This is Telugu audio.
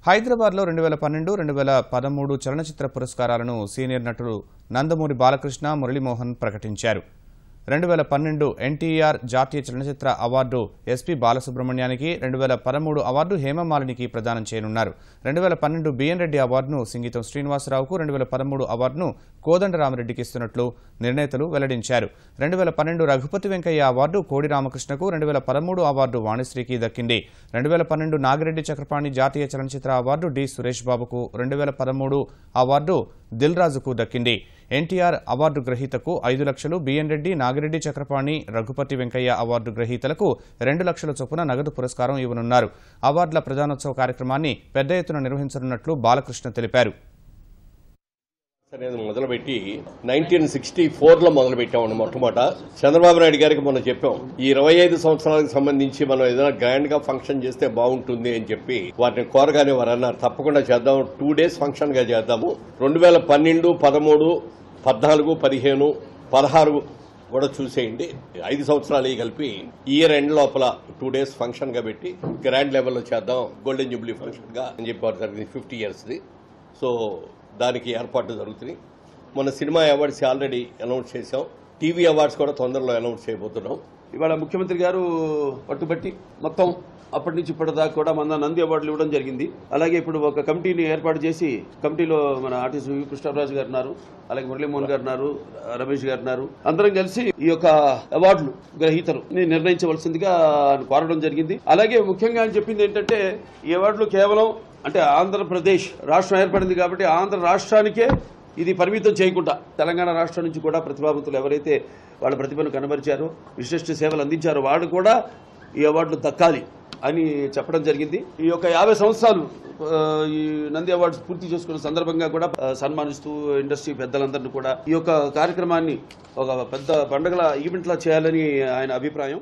హైదరాబాద్లో 2012, 2013 చలనచిత్ర పురస్కారాలను సీనియర్ నటుడు నందమూరి బాలకృష్ణ, మురళీమోహన్ ప్రకటించారు. 2012 ఎన్టీఆర్ జాతీయ చలనచిత్ర అవార్డు ఎస్పీ బాలసుబ్రహ్మణ్యానికి, 2013 అవార్డు హేమమాలినికి ప్రదానం చేయనున్నారు. 2012 బిఎన్ రెడ్డి అవార్డును సింగీతం శ్రీనివాసరావుకు, 2013 అవార్డును కోదండరామరెడ్డికి ఇస్తున్నట్లు నిర్ణేతలు వెల్లడించారు. 2012 రఘుపతి వెంకయ్య అవార్డు కోడి రామకృష్ణకు, 2013 అవార్డు వాణిశ్రీకి దక్కింది. 2012 నాగిరెడ్డి చక్రపాణి జాతీయ చలనచిత్ర అవార్డు డి సురేష్ బాబుకు, 2013 అవార్డు దిల్ రాజుకు దక్కింది. ఎన్టీఆర్ అవార్డు గ్రహీతకు 5 లక్షలు, బిఎన్ రెడ్డి, నాగిరెడ్డి చక్రపాణి, రఘుపతి వెంకయ్య అవార్డు గ్రహీతలకు 2 లక్షల చొప్పున నగదు పురస్కారం ఇవ్వనున్నారు. అవార్డుల ప్రదానోత్సవ కార్యక్రమాన్ని పెద్ద ఎత్తున నిర్వహించనున్నట్లు బాలకృష్ణ తెలిపారు. అనేది మొదలుపెట్టి 1964లో మొదలుపెట్టామండి. మొట్టమొదట చంద్రబాబు నాయుడు గారికి మనం చెప్పాం, ఈ 25 సంవత్సరాలకు సంబంధించి మనం ఏదైనా గ్రాండ్ గా ఫంక్షన్ చేస్తే బాగుంటుంది అని చెప్పి వాటిని కోరగానే వారు అన్నారు, తప్పకుండా చేద్దాం, 2 days ఫంక్షన్ గా చేద్దాము. 2012, 13, 14, 15, 16 కూడా చూసేయండి. 5 సంవత్సరాలు కలిపి ఇయర్ ఎండ్ లోపల 2 days ఫంక్షన్ గా పెట్టి గ్రాండ్ లెవెల్లో చేద్దాం, గోల్డెన్ జూబ్లీ ఫంక్షన్ గా అని చెప్పి జరిగింది. 50 yearsది. సో దానికి ఏర్పాట్లు జరుగుతున్నాయి. మన సినిమా అవార్డ్స్ ఆల్రెడీ అనౌన్స్ చేశాం. టీవీ అవార్డ్స్ కూడా తొందరలో అనౌన్స్ చేయబోతున్నాం. ఇవాళ ముఖ్యమంత్రి గారు పట్టుబట్టి మొత్తం అప్పటి నుంచి ఇప్పటిదాకా కూడా మన నంది అవార్డులు ఇవ్వడం జరిగింది. అలాగే ఇప్పుడు ఒక కమిటీని ఏర్పాటు చేసి, కమిటీలో మన ఆర్టిస్ట్ కృష్ణరాజు గారు ఉన్నారు, అలాగే మురళీమోహన్ గారు ఉన్నారు, రమేష్ గారు ఉన్నారు. అందరం కలిసి ఈ యొక్క అవార్డులు గ్రహీతలు నిర్ణయించవలసిందిగా కోరడం జరిగింది. అలాగే ముఖ్యంగా అని చెప్పింది ఏంటంటే, ఈ అవార్డులు కేవలం అంటే ఆంధ్రప్రదేశ్ రాష్ట్రం ఏర్పడింది కాబట్టి ఆంధ్ర రాష్ట్రానికే ఇది పరిమితం చేయకుండా తెలంగాణ రాష్ట్రం నుంచి కూడా ప్రతిభావంతులు ఎవరైతే వాళ్ళ ప్రతిభను కనబరిచారో, విశిష్ట సేవలు అందించారో వాళ్ళు కూడా ఈ అవార్డులు దక్కాలి అని చెప్పడం జరిగింది. ఈ యొక్క 50 సంవత్సరాలు ఈ నంది అవార్డ్స్ పూర్తి చేసుకున్న సందర్భంగా కూడా సన్మానిస్తూ ఇండస్ట్రీ పెద్దలందరినీ కూడా ఈ యొక్క కార్యక్రమాన్ని ఒక పెద్ద పండుగల ఈవెంట్లా చేయాలని ఆయన అభిప్రాయం.